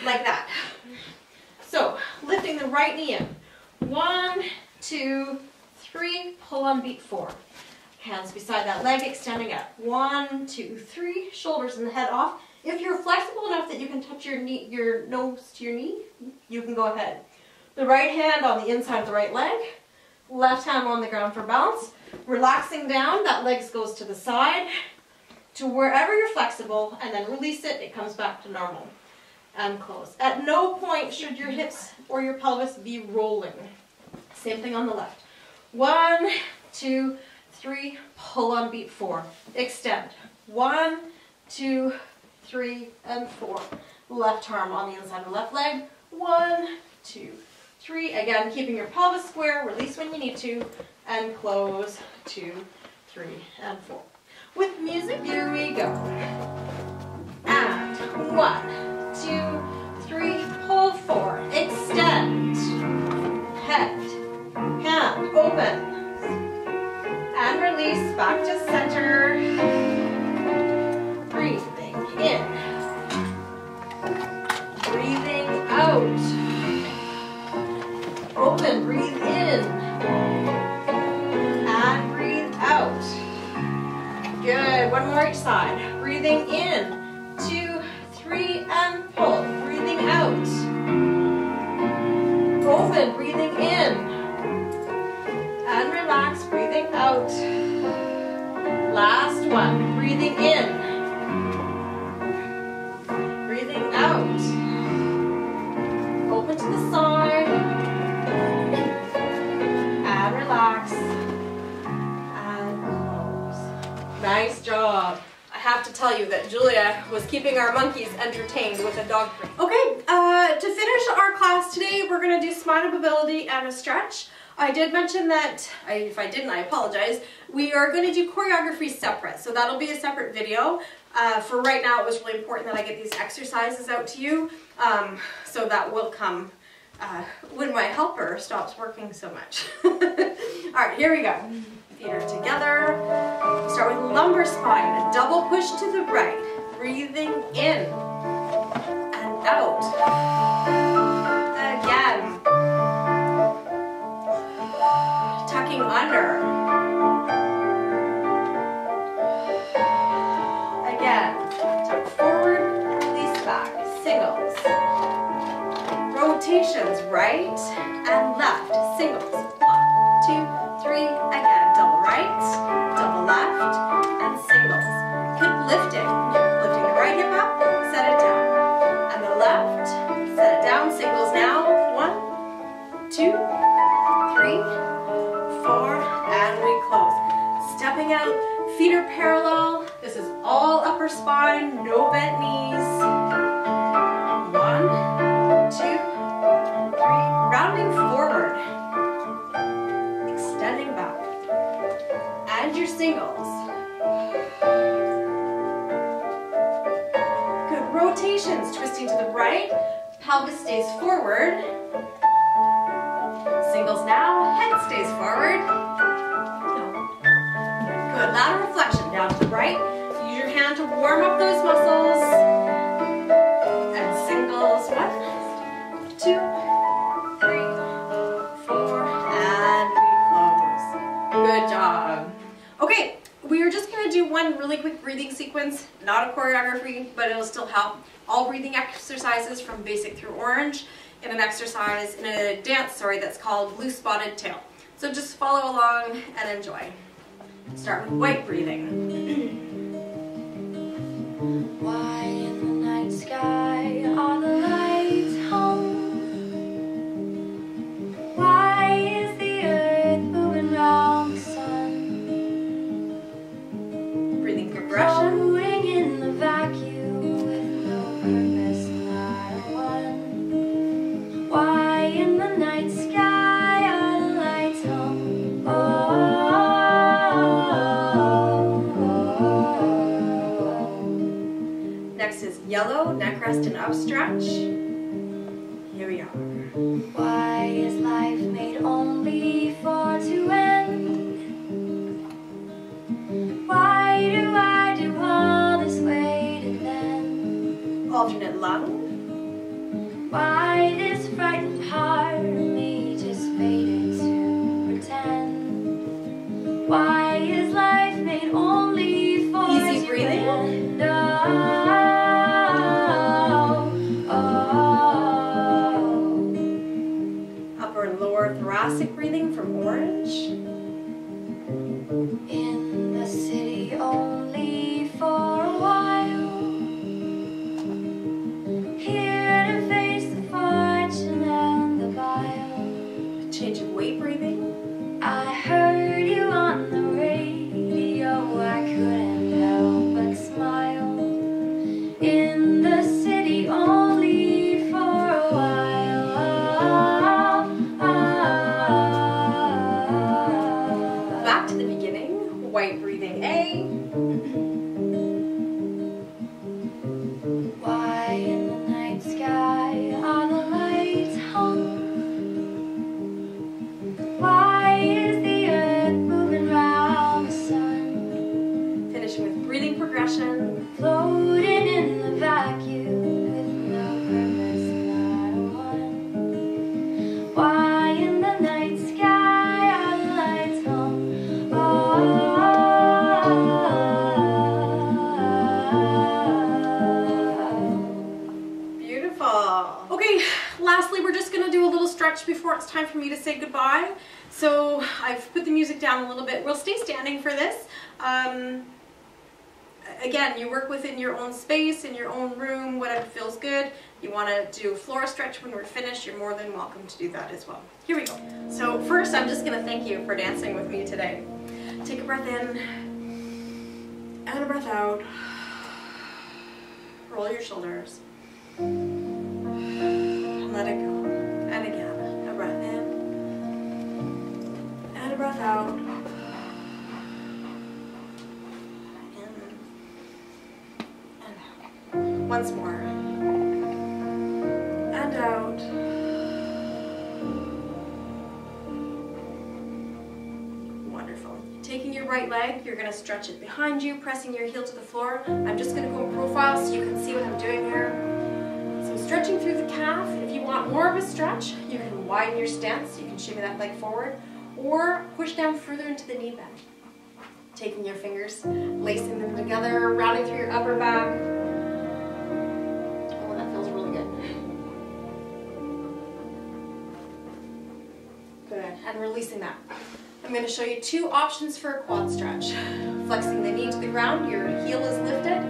like that. So lifting the right knee in. 1, 2, 3, pull on beat 4. Hands beside that leg, extending out. 1, 2, 3, shoulders and the head off. If you're flexible enough that you can touch your knee, your nose to your knee, you can go ahead. The right hand on the inside of the right leg, left hand on the ground for balance. Relaxing down, that leg goes to the side, to wherever you're flexible, and then release it, it comes back to normal. And close. At no point should your hips or your pelvis be rolling. Same thing on the left. 1, 2, 3, pull on beat 4. Extend. 1, 2, 3, and 4. Left arm on the inside of the left leg. 1, 2, 3. Again, keeping your pelvis square. Release when you need to. And close. 2, 3, and 4. With music, here we go. And 1, 2, 3, pull 4. Extend. Head. Hand. Open. And release back to center. Breathing in. Breathing out. Open, breathe in. And breathe out. Good, one more each side. Breathing in. 2, 3, and pull. Breathing out. Open, breathing in. And relax, breathing out. Last one, breathing in. Breathing out. Open to the side. And relax. And close. Nice job. I have to tell you that Julia was keeping our monkeys entertained with a dog treat. Okay, to finish our class today, we're going to do spinal mobility and a stretch. I did mention that, if I didn't, I apologize. We are going to do choreography separate, so that'll be a separate video. For right now, it was really important that I get these exercises out to you, so that will come when my helper stops working so much. Alright, here we go. Feet are together. Start with lumbar spine, a double push to the right. Breathing in and out. Again. Tucking under. Again. Tuck forward, release back. Singles. Rotations, right and left. Singles. 1, 2, 3. Again. Double right, double left, and singles. Keep lifting. Lifting the right hip up, set it down. And the left, set it down. Singles now. 1, 2, 3, 4, and we close. Stepping out, feet are parallel. This is all upper spine, no bent knees. 1, 2, 3, rounding forward. Extending back. And your singles. Good, rotations, twisting to the right, pelvis stays forward. Singles now, head stays forward. Good, lateral flexion, down to the right. Use your hand to warm up those muscles. And singles, 1, 2, 3, 4, and we close. Good job. Okay, we are just going to do one really quick breathing sequence, not a choreography, but it'll still help. All breathing exercises from basic through orange in an exercise, in a dance, sorry, that's called Blue Spotted Tail. So just follow along and enjoy. Start with white breathing. Why in the night sky are the lights hung? Why is the earth moving round the sun? Breathing progression. Floating in the vacuum with no purpose, not a one. Why in the night sky are the lights hung? Next is yellow, neck rest and up stretch. Here we are. Why is life made only for to end? Why do I do all this waiting then? Alternate lung. Why this frightened part of me just faded to pretend? Why is life made only for Easy to breathing. end? Upper and lower thoracic breathing from orange. In the city only for a while, here to face the fortune and the bile. Change of weight breathing. I heard you on the radio, I couldn't help but smile. In the city only for a while. Back to the beginning. White breathing A. Why in the night sky are the lights hung? Why is the earth moving round the sun? Finishing with breathing progression. Floating in the vacuum with no purpose, not a one. Why in the night sky are the lights hung? Beautiful. Okay, lastly, we're just going to do a little stretch before it's time for me to say goodbye. So I've put the music down a little bit. We'll stay standing for this. Again, you work within your own space, in your own room, whatever feels good. You want to do a floor stretch when we're finished, you're more than welcome to do that as well. Here we go. So first, I'm just going to thank you for dancing with me today. Take a breath in and a breath out. Roll your shoulders. And let it go. And again, a breath in and a breath out. Once more. And out. Wonderful. Taking your right leg, you're going to stretch it behind you, pressing your heel to the floor. I'm just going to go in profile so you can see what I'm doing here. So stretching through the calf. If you want more of a stretch, you can widen your stance. You can shimmy that leg forward or push down further into the knee bend. Taking your fingers, lacing them together, rounding through your upper back. Good, and releasing that. I'm going to show you two options for a quad stretch. Flexing the knee to the ground, your heel is lifted,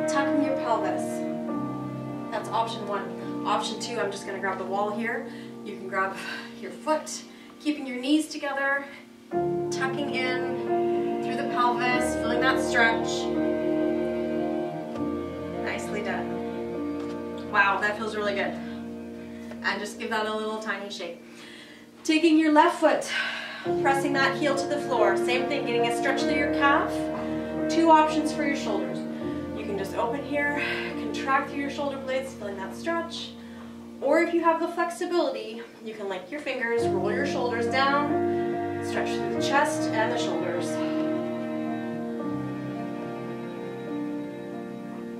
tucking your pelvis. That's option one. Option two, I'm just going to grab the wall here. You can grab your foot, keeping your knees together, tucking in through the pelvis, feeling that stretch. Nicely done. Wow, that feels really good. And just give that a little tiny shake. Taking your left foot, pressing that heel to the floor. Same thing, getting a stretch through your calf. Two options for your shoulders. You can just open here, contract through your shoulder blades, feeling that stretch. Or if you have the flexibility, you can link your fingers, roll your shoulders down, stretch through the chest and the shoulders.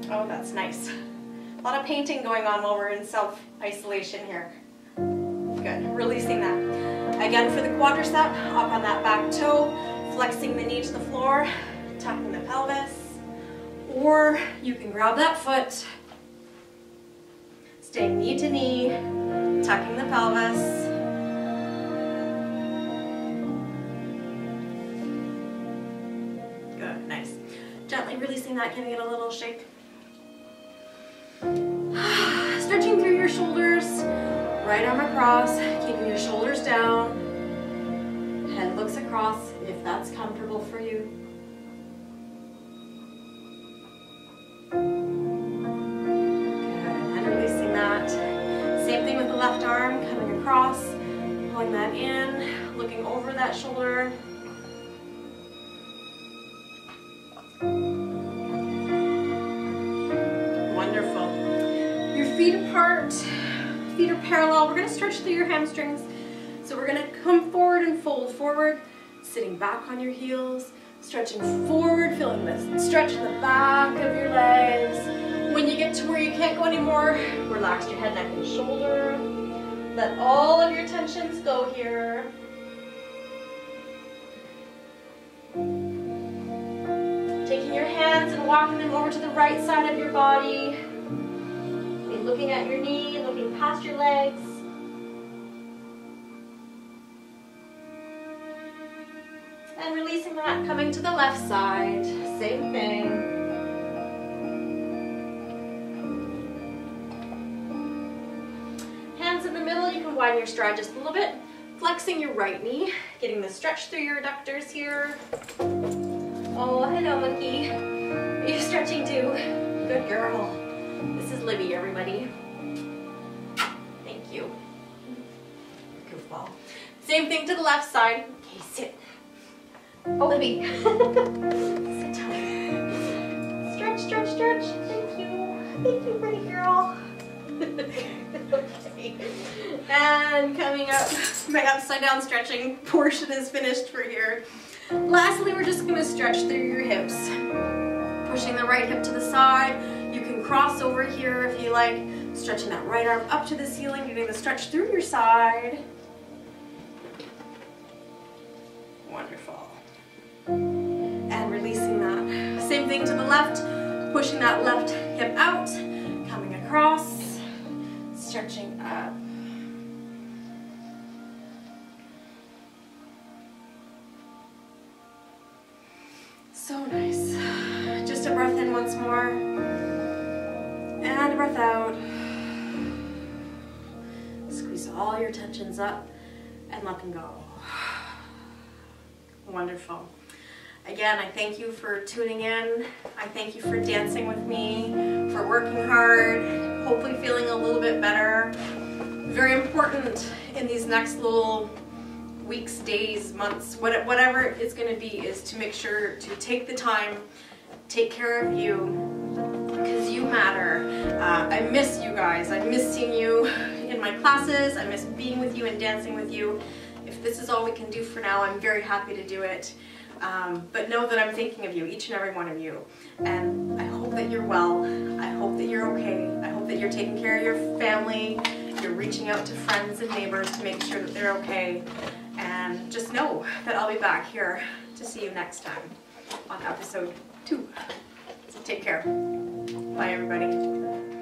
Oh, that's nice. A lot of painting going on while we're in self-isolation here. Good, releasing that. Again for the quadricep, up on that back toe, flexing the knee to the floor, tucking the pelvis. Or you can grab that foot, staying knee to knee, tucking the pelvis. Good, nice. Gently releasing that, giving it a little shake. Stretching through your shoulders, right arm across, keeping your shoulders down. Head looks across if that's comfortable for you. Good, and releasing that. Same thing with the left arm, coming across, pulling that in, looking over that shoulder. Wonderful. Your feet apart, feet are parallel. We're going to stretch through your hamstrings. So we're going to come forward and fold forward, sitting back on your heels, stretching forward, feeling this stretch in the back of your legs. When you get to where you can't go anymore, relax your head, neck, and shoulder. Let all of your tensions go here. Taking your hands and walking them over to the right side of your body. And looking at your knee, looking past your legs. And releasing that, coming to the left side, same thing. Hands in the middle, you can widen your stride just a little bit. Flexing your right knee, getting the stretch through your adductors here. Oh, hello monkey. Are you stretching too? Good girl. This is Libby, everybody. Thank you. Goofball. Same thing to the left side. Okay, sit. Oh, Libby. Sit down. Stretch, stretch, stretch. Thank you. Thank you, pretty girl. Okay. And coming up, my upside down stretching portion is finished for here. Lastly, we're just going to stretch through your hips. Pushing the right hip to the side. You can cross over here if you like. Stretching that right arm up to the ceiling, getting the stretch through your side. Wonderful. And releasing that. Same thing to the left, pushing that left hip out, coming across, stretching up. So nice. Just a breath in once more, and a breath out. Squeeze all your tensions up and let them go. Wonderful. Again, I thank you for tuning in. I thank you for dancing with me, for working hard, hopefully feeling a little bit better. Very important in these next little weeks, days, months, whatever it's going to be, is to make sure to take the time, take care of you, because you matter. I miss you guys. I miss seeing you in my classes. I miss being with you and dancing with you. If this is all we can do for now, I'm very happy to do it. But know that I'm thinking of you, each and every one of you. And I hope that you're well. I hope that you're okay. I hope that you're taking care of your family. You're reaching out to friends and neighbors to make sure that they're okay. And just know that I'll be back here to see you next time on episode 2. So take care. Bye, everybody.